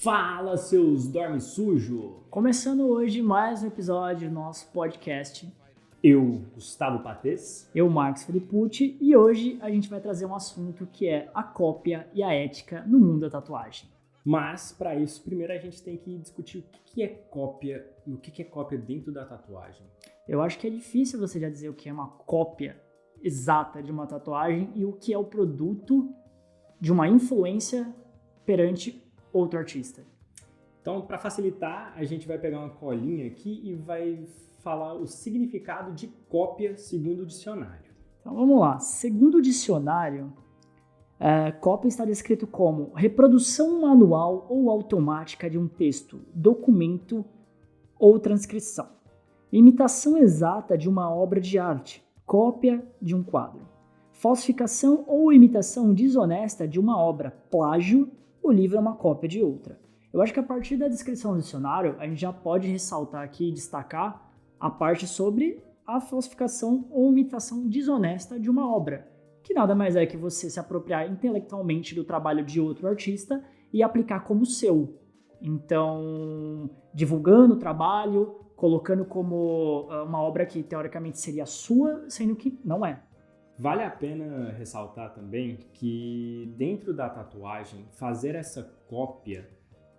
Fala, seus dorme sujo! Começando hoje mais um episódio do nosso podcast. Eu, Gustavo Patês. Eu, Marcos Felipucci, e hoje a gente vai trazer um assunto que é a cópia e a ética no mundo da tatuagem. Mas, para isso, primeiro a gente tem que discutir o que é cópia e o que é cópia dentro da tatuagem. Eu acho que é difícil você já dizer o que é uma cópia exata de uma tatuagem e o que é o produto de uma influência perante outro artista. Então, para facilitar, a gente vai pegar uma colinha aqui e vai falar o significado de cópia segundo o dicionário. Então vamos lá. Segundo o dicionário, cópia está descrito como reprodução manual ou automática de um texto, documento ou transcrição. Imitação exata de uma obra de arte, cópia de um quadro. Falsificação ou imitação desonesta de uma obra, plágio, o livro é uma cópia de outra. Eu acho que a partir da descrição do dicionário, a gente já pode ressaltar aqui e destacar a parte sobre a falsificação ou imitação desonesta de uma obra, que nada mais é que você se apropriar intelectualmente do trabalho de outro artista e aplicar como seu. Então, divulgando o trabalho, colocando como uma obra que teoricamente seria sua, sendo que não é. Vale a pena ressaltar também que dentro da tatuagem, fazer essa cópia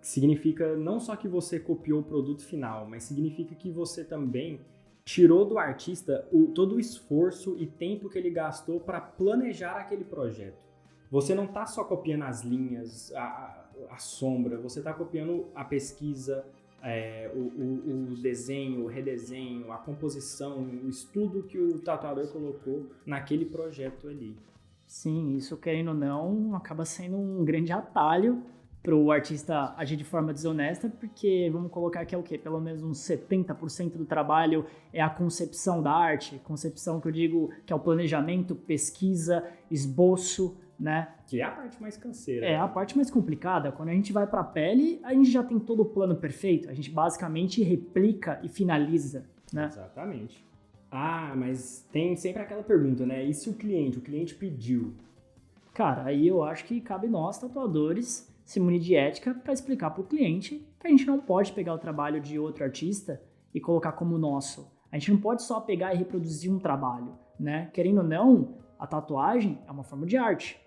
significa não só que você copiou o produto final, mas significa que você também tirou do artista todo o esforço e tempo que ele gastou para planejar aquele projeto. Você não está só copiando as linhas, a sombra, você está copiando a pesquisa, o desenho, o redesenho, a composição, o estudo que o tatuador colocou naquele projeto ali. Sim, isso querendo ou não, acaba sendo um grande atalho para o artista agir de forma desonesta, porque vamos colocar que é o quê? Pelo menos uns 70% do trabalho é a concepção da arte, concepção que eu digo que é o planejamento, pesquisa, esboço, né? Que é a parte mais canseira. É a parte mais complicada. Quando a gente vai para a pele, a gente já tem todo o plano perfeito, a gente basicamente replica e finaliza, né? Exatamente. Ah, mas tem sempre aquela pergunta, né? E se o cliente pediu? Cara, aí eu acho que cabe nós, tatuadores, se munir de ética para explicar para o cliente que a gente não pode pegar o trabalho de outro artista e colocar como nosso. A gente não pode só pegar e reproduzir um trabalho, né? Querendo ou não, a tatuagem é uma forma de arte.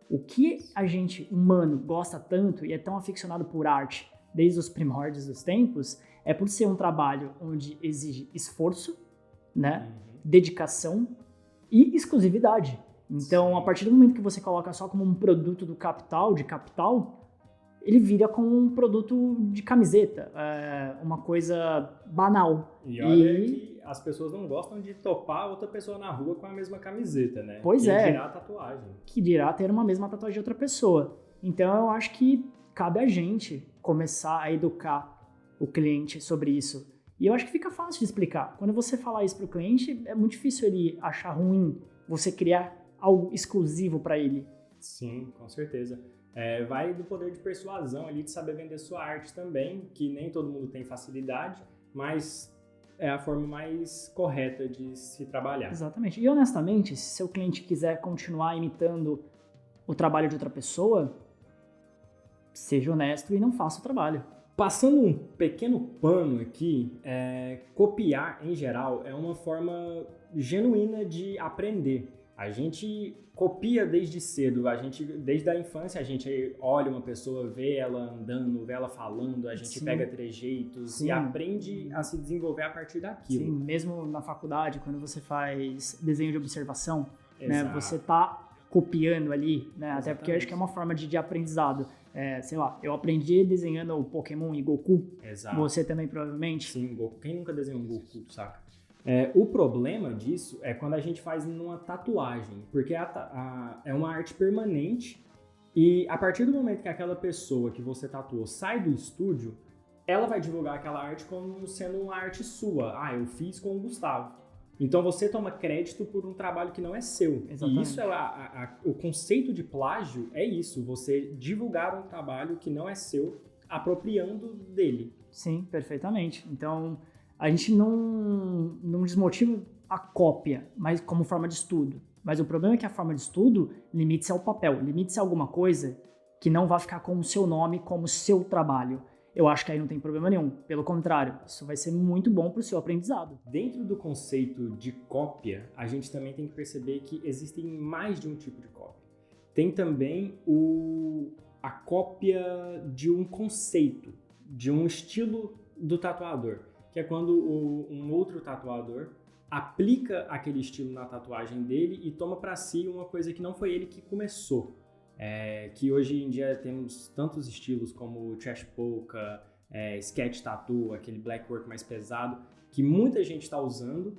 O que a gente, humano, gosta tanto e é tão aficionado por arte desde os primórdios dos tempos é por ser um trabalho onde exige esforço, né? Dedicação e exclusividade. Então, a partir do momento que você coloca só como um produto do capital, ele vira como um produto de camiseta, uma coisa banal. E olha que as pessoas não gostam de topar outra pessoa na rua com a mesma camiseta, né? Pois é. Que dirá tatuagem. Que dirá ter uma mesma tatuagem de outra pessoa. Então, eu acho que cabe a gente começar a educar o cliente sobre isso. E eu acho que fica fácil de explicar. Quando você falar isso para o cliente, é muito difícil ele achar ruim você criar algo exclusivo para ele. Sim, com certeza. Vai do poder de persuasão ali, de saber vender sua arte também, que nem todo mundo tem facilidade, mas é a forma mais correta de se trabalhar. Exatamente. E honestamente, se seu cliente quiser continuar imitando o trabalho de outra pessoa, seja honesto e não faça o trabalho. Passando um pequeno pano aqui, copiar em geral é uma forma genuína de aprender. A gente copia desde cedo, desde a infância a gente olha uma pessoa, vê ela andando, vê ela falando, a gente pega trejeitos e aprende a se desenvolver a partir daquilo. Sim, mesmo na faculdade, quando você faz desenho de observação, né, você está copiando ali, né, até porque eu acho que é uma forma de aprendizado. Sei lá, eu aprendi desenhando o Pokémon e Goku, você também provavelmente. Sim, Goku. Quem nunca desenhou um Goku, saca? O problema disso é quando a gente faz numa tatuagem, porque é uma arte permanente e a partir do momento que aquela pessoa que você tatuou sai do estúdio, ela vai divulgar aquela arte como sendo uma arte sua. Ah, eu fiz com o Gustavo. Então você toma crédito por um trabalho que não é seu. Exatamente. E isso o conceito de plágio é isso, você divulgar um trabalho que não é seu, apropriando dele. Sim, perfeitamente. Então a gente não desmotiva a cópia, mas como forma de estudo. Mas o problema é que a forma de estudo limite-se ao papel, limite-se a alguma coisa que não vai ficar com o seu nome como seu trabalho. Eu acho que aí não tem problema nenhum. Pelo contrário, isso vai ser muito bom para o seu aprendizado. Dentro do conceito de cópia, a gente também tem que perceber que existem mais de um tipo de cópia. Tem também a cópia de um conceito, de um estilo do tatuador, que é quando um outro tatuador aplica aquele estilo na tatuagem dele e toma para si uma coisa que não foi ele que começou. Que hoje em dia temos tantos estilos como trash polka, sketch tattoo, aquele black work mais pesado, que muita gente está usando.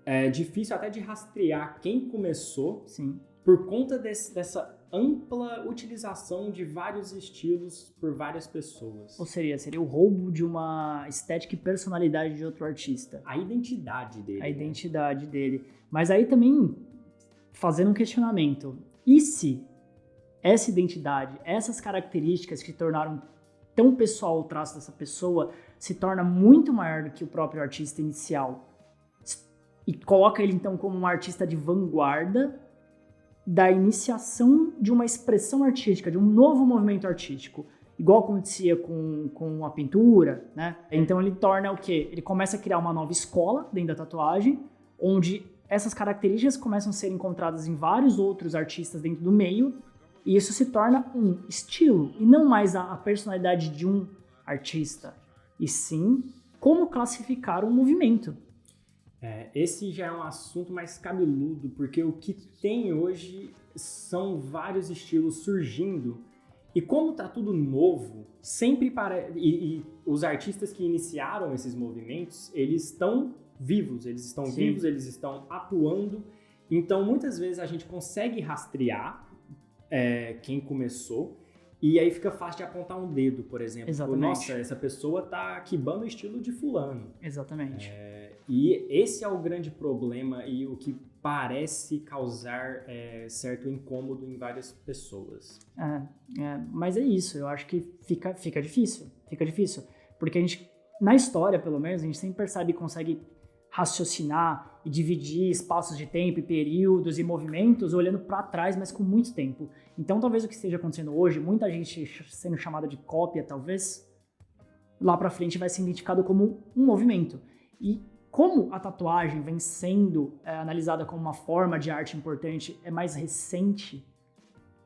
É difícil até de rastrear quem começou. Sim. Por conta dessa ampla utilização de vários estilos por várias pessoas. Ou seria o roubo de uma estética e personalidade de outro artista. A identidade dele. A identidade dele. Mas aí também, fazendo um questionamento, e se essa identidade, essas características que tornaram tão pessoal o traço dessa pessoa, se torna muito maior do que o próprio artista inicial e coloca ele então como um artista de vanguarda da iniciação de uma expressão artística, de um novo movimento artístico, igual acontecia com a pintura, né? Então ele torna o quê? Ele começa a criar uma nova escola dentro da tatuagem, onde essas características começam a ser encontradas em vários outros artistas dentro do meio, e isso se torna um estilo, e não mais a personalidade de um artista, e sim como classificar um movimento. Esse já é um assunto mais cabeludo, porque o que tem hoje são vários estilos surgindo, e como tá tudo novo, sempre e os artistas que iniciaram esses movimentos, eles estão vivos, eles estão atuando, então muitas vezes a gente consegue rastrear quem começou, e aí fica fácil de apontar um dedo, por exemplo. Exatamente. Nossa, essa pessoa tá quibando o estilo de fulano. Exatamente. E esse é o grande problema e o que parece causar certo incômodo em várias pessoas. Mas é isso, eu acho que fica difícil, porque a gente, na história pelo menos, a gente sempre percebe e consegue raciocinar e dividir espaços de tempo e períodos e movimentos olhando para trás, mas com muito tempo. Então talvez o que esteja acontecendo hoje, muita gente sendo chamada de cópia, talvez, lá para frente vai ser identificado como um movimento. E como a tatuagem vem sendo analisada como uma forma de arte importante, é mais recente,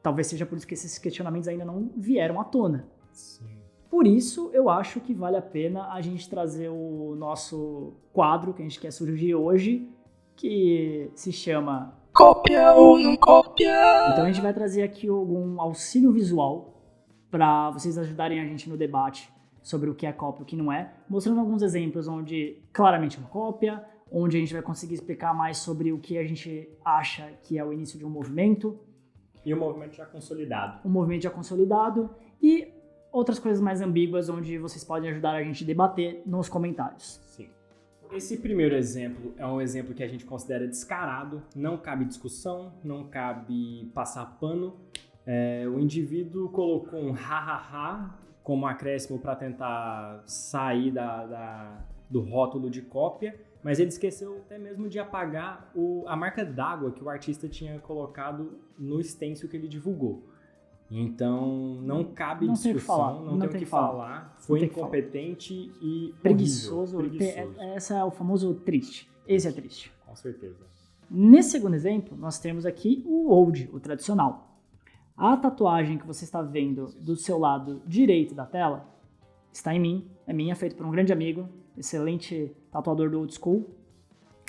talvez seja por isso que esses questionamentos ainda não vieram à tona. Sim. Por isso, eu acho que vale a pena a gente trazer o nosso quadro que a gente quer surgir hoje, que se chama Cópia ou não cópia? Então a gente vai trazer aqui algum auxílio visual para vocês ajudarem a gente no debate sobre o que é cópia e o que não é, mostrando alguns exemplos onde claramente é uma cópia, onde a gente vai conseguir explicar mais sobre o que a gente acha que é o início de um movimento. E o movimento já consolidado. Um movimento já consolidado e outras coisas mais ambíguas onde vocês podem ajudar a gente a debater nos comentários. Sim. Esse primeiro exemplo é um exemplo que a gente considera descarado, não cabe discussão, não cabe passar pano. O indivíduo colocou um ha-ha-ha como acréscimo para tentar sair do rótulo de cópia, mas ele esqueceu até mesmo de apagar a marca d'água que o artista tinha colocado no stencil que ele divulgou. Então, não cabe discussão, não tem o que falar. Foi incompetente e preguiçoso. Esse é o famoso triste. Esse é triste. Com certeza. Nesse segundo exemplo, nós temos aqui o old, o tradicional. A tatuagem que você está vendo do seu lado direito da tela está em mim. É minha, feito por um grande amigo, excelente tatuador do old school.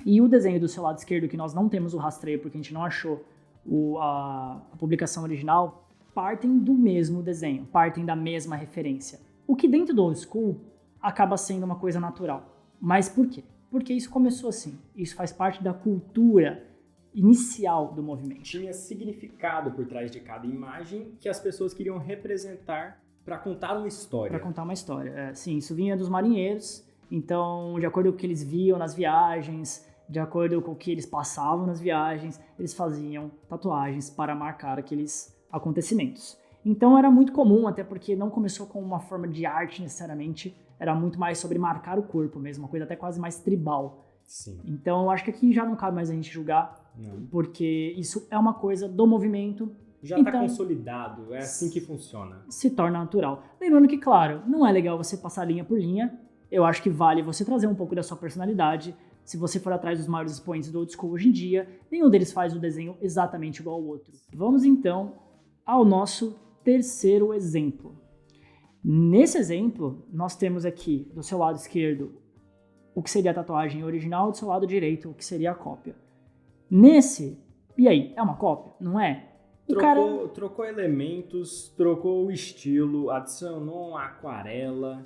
E o desenho do seu lado esquerdo, que nós não temos o rastreio porque a gente não achou a publicação original, partem do mesmo desenho, partem da mesma referência. O que dentro do old school acaba sendo uma coisa natural. Mas por quê? Porque isso começou assim. Isso faz parte da cultura inicial do movimento. Tinha significado por trás de cada imagem que as pessoas queriam representar para contar uma história. Para contar uma história. Sim, isso vinha dos marinheiros. Então, de acordo com o que eles viam nas viagens, de acordo com o que eles passavam nas viagens, eles faziam tatuagens para marcar aqueles acontecimentos. Então era muito comum, até porque não começou com uma forma de arte necessariamente, era muito mais sobre marcar o corpo mesmo, uma coisa até quase mais tribal. Sim. Então eu acho que aqui já não cabe mais a gente julgar, porque isso é uma coisa do movimento Já está consolidado, é assim que funciona. Se torna natural. Lembrando que, claro, não é legal você passar linha por linha. Eu acho que vale você trazer um pouco da sua personalidade. Se você for atrás dos maiores expoentes do old school hoje em dia, nenhum deles faz o desenho exatamente igual ao outro. Vamos então ao nosso terceiro exemplo. Nesse exemplo, nós temos aqui do seu lado esquerdo o que seria a tatuagem original, do seu lado direito o que seria a cópia. Nesse, e aí, é uma cópia? Não é? Trocou elementos, trocou o estilo, adicionou uma aquarela,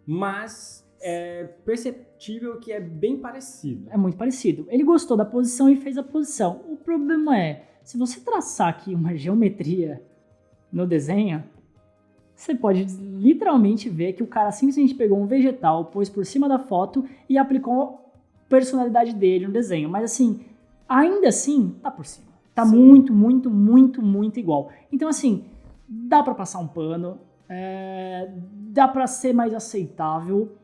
mas é perceptível que é bem parecido. É muito parecido. Ele gostou da posição e fez a posição. O problema é, se você traçar aqui uma geometria no desenho, você pode literalmente ver que o cara simplesmente pegou um vegetal, pôs por cima da foto e aplicou a personalidade dele no desenho. Mas assim, ainda assim, tá por cima. Tá muito, muito, muito, muito igual. Então, assim, dá pra passar um pano, dá pra ser mais aceitável,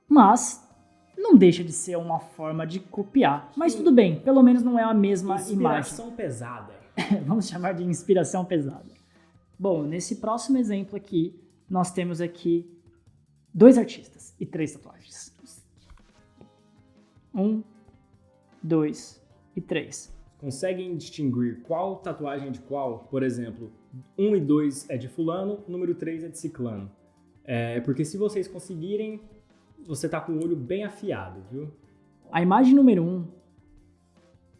mas não deixa de ser uma forma de copiar. Mas tudo bem, pelo menos não é a mesma imagem. Inspiração pesada. Vamos chamar de inspiração pesada. Bom, nesse próximo exemplo aqui, nós temos aqui 2 artistas e 3 tatuagens. 1, 2 e 3. Conseguem distinguir qual tatuagem é de qual? Por exemplo, 1 e 2 é de fulano, número 3 é de ciclano. Porque se vocês conseguirem, você tá com o olho bem afiado, viu? A imagem número 1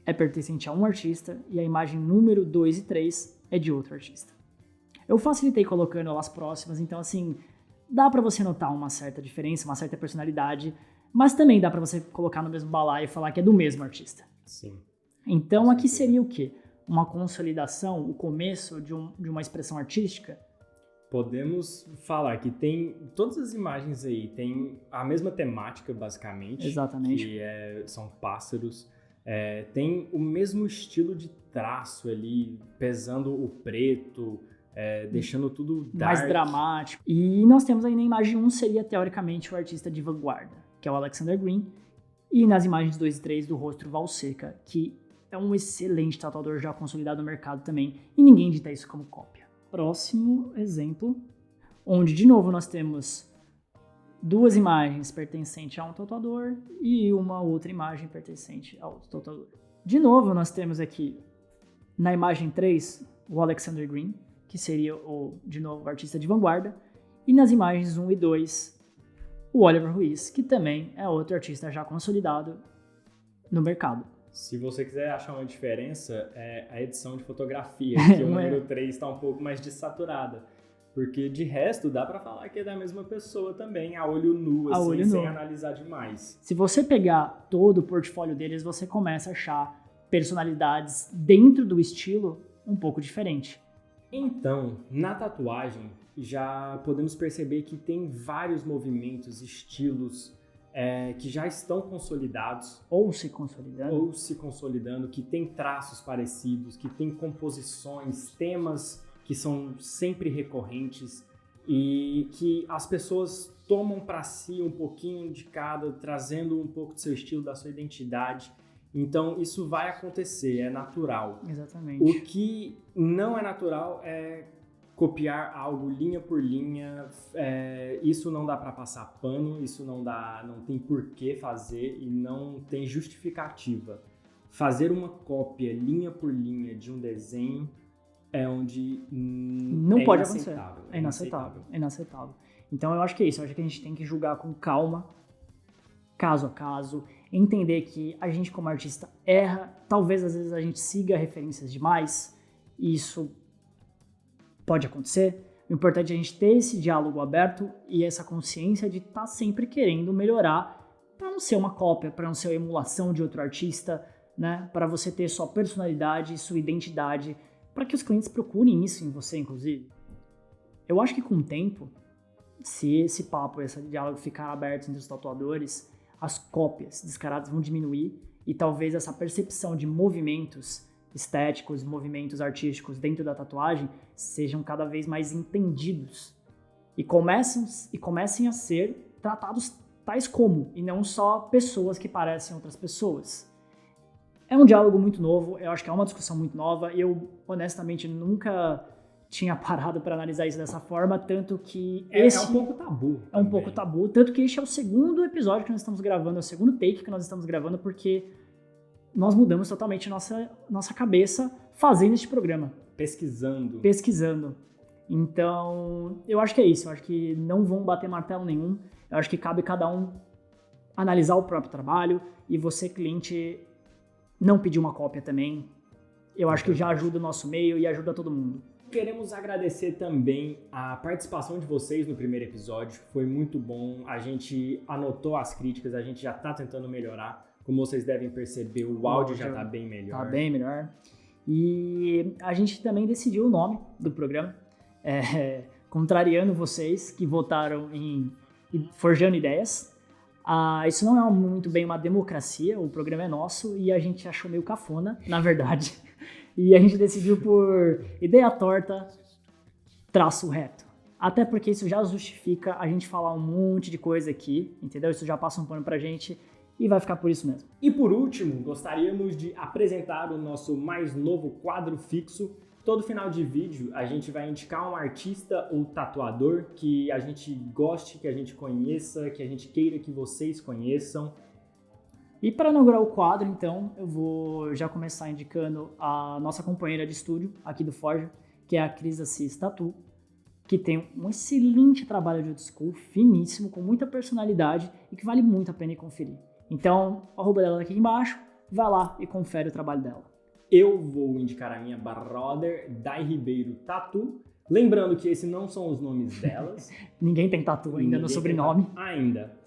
é pertencente a um artista e a imagem número 2 e 3 é de outro artista. Eu facilitei colocando elas próximas, então assim, dá pra você notar uma certa diferença, uma certa personalidade, mas também dá pra você colocar no mesmo balaio e falar que é do mesmo artista. Sim. Então aqui seria o quê? Uma consolidação, o começo de uma expressão artística? Podemos falar que tem todas as imagens aí, tem a mesma temática basicamente. Exatamente. Que são pássaros. Tem o mesmo estilo de traço ali, pesando o preto, deixando tudo dark. Mais dramático. E nós temos aí na imagem 1 seria teoricamente o artista de vanguarda, que é o Alexander Green. E nas imagens 2 e 3 do Rostro Valseca, que é um excelente tatuador já consolidado no mercado também, e ninguém dita isso como cópia. Próximo exemplo, onde de novo nós temos 2 imagens pertencentes a um tatuador e uma outra imagem pertencente a outro tatuador. De novo nós temos aqui, na imagem 3, o Alexander Green, que seria de novo o artista de vanguarda, e nas imagens 1 e 2, o Oliver Ruiz, que também é outro artista já consolidado no mercado. Se você quiser achar uma diferença, é a edição de fotografia, que o número 3 está um pouco mais desaturada. Porque de resto dá para falar que é da mesma pessoa também, a olho nu, assim, sem analisar demais. Se você pegar todo o portfólio deles, você começa a achar personalidades dentro do estilo um pouco diferente. Então, na tatuagem, já podemos perceber que tem vários movimentos, estilos que já estão consolidados. Ou se consolidando. Que tem traços parecidos, que tem composições, temas que são sempre recorrentes e que as pessoas tomam para si um pouquinho de cada, trazendo um pouco do seu estilo, da sua identidade. Então, isso vai acontecer, é natural. Exatamente. O que não é natural é copiar algo linha por linha, isso não dá para passar pano, isso não tem por que fazer e não tem justificativa. Fazer uma cópia linha por linha de um desenho é onde não pode acontecer. É inaceitável. Então eu acho que é isso, eu acho que a gente tem que julgar com calma, caso a caso, entender que a gente como artista erra, talvez às vezes a gente siga referências demais, e isso pode acontecer. O importante é a gente ter esse diálogo aberto e essa consciência de estar sempre querendo melhorar para não ser uma cópia, para não ser uma emulação de outro artista, né? Para você ter sua personalidade, sua identidade, para que os clientes procurem isso em você, inclusive. Eu acho que com o tempo, se esse papo, esse diálogo ficar aberto entre os tatuadores, as cópias descaradas vão diminuir e talvez essa percepção de movimentos estéticos, movimentos artísticos dentro da tatuagem sejam cada vez mais entendidos e comecem a ser tratados tais como, e não só pessoas que parecem outras pessoas. É um diálogo muito novo, eu acho que é uma discussão muito nova. Eu, honestamente, nunca tinha parado para analisar isso dessa forma, tanto que É um pouco tabu. É um pouco tabu, tanto que este é o segundo episódio que nós estamos gravando, é o segundo take que nós estamos gravando, porque nós mudamos totalmente nossa cabeça fazendo este programa. Pesquisando. Então, eu acho que é isso. Eu acho que não vão bater martelo nenhum. Eu acho que cabe cada um analisar o próprio trabalho e você, cliente, não pedir uma cópia também. Eu acho que já ajuda o nosso meio e ajuda todo mundo. Queremos agradecer também a participação de vocês no primeiro episódio. Foi muito bom. A gente anotou as críticas, a gente já está tentando melhorar. Como vocês devem perceber, o áudio já está bem melhor. Está bem melhor. E a gente também decidiu o nome do programa, contrariando vocês que votaram em Forjando Ideias. Isso não é muito bem uma democracia, o programa é nosso e a gente achou meio cafona, na verdade. E a gente decidiu por Ideia Torta, Traço Reto. Até porque isso já justifica a gente falar um monte de coisa aqui, entendeu? Isso já passa um pano pra gente e vai ficar por isso mesmo. E por último, gostaríamos de apresentar o nosso mais novo quadro fixo. Todo final de vídeo a gente vai indicar um artista ou tatuador que a gente goste, que a gente conheça, que a gente queira que vocês conheçam. E para inaugurar o quadro, então, eu vou já começar indicando a nossa companheira de estúdio aqui do Forja, que é a Cris Assis Tatu, que tem um excelente trabalho de old school, finíssimo, com muita personalidade e que vale muito a pena ir conferir. Então, o arroba dela tá aqui embaixo, vai lá e confere o trabalho dela. Eu vou indicar a minha brother, Dai Ribeiro Tatu. Lembrando que esses não são os nomes delas. Ninguém tem tatu ainda no sobrenome. Ainda.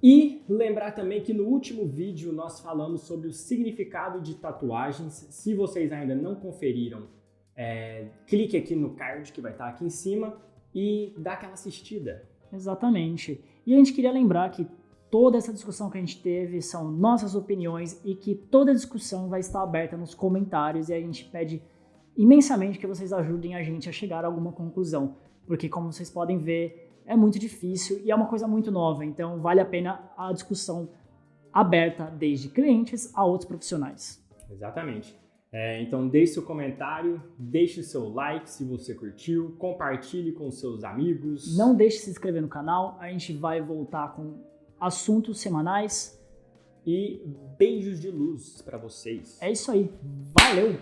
E lembrar também que no último vídeo nós falamos sobre o significado de tatuagens. Se vocês ainda não conferiram, clique aqui no card que vai estar aqui em cima e dá aquela assistida. Exatamente. E a gente queria lembrar que toda essa discussão que a gente teve são nossas opiniões e que toda a discussão vai estar aberta nos comentários e a gente pede imensamente que vocês ajudem a gente a chegar a alguma conclusão, porque como vocês podem ver, é muito difícil e é uma coisa muito nova, então vale a pena a discussão aberta desde clientes a outros profissionais. Exatamente. Então deixe seu comentário, deixe seu like se você curtiu, compartilhe com seus amigos. Não deixe de se inscrever no canal, a gente vai voltar com assuntos semanais. E beijos de luz para vocês. É isso aí. Valeu!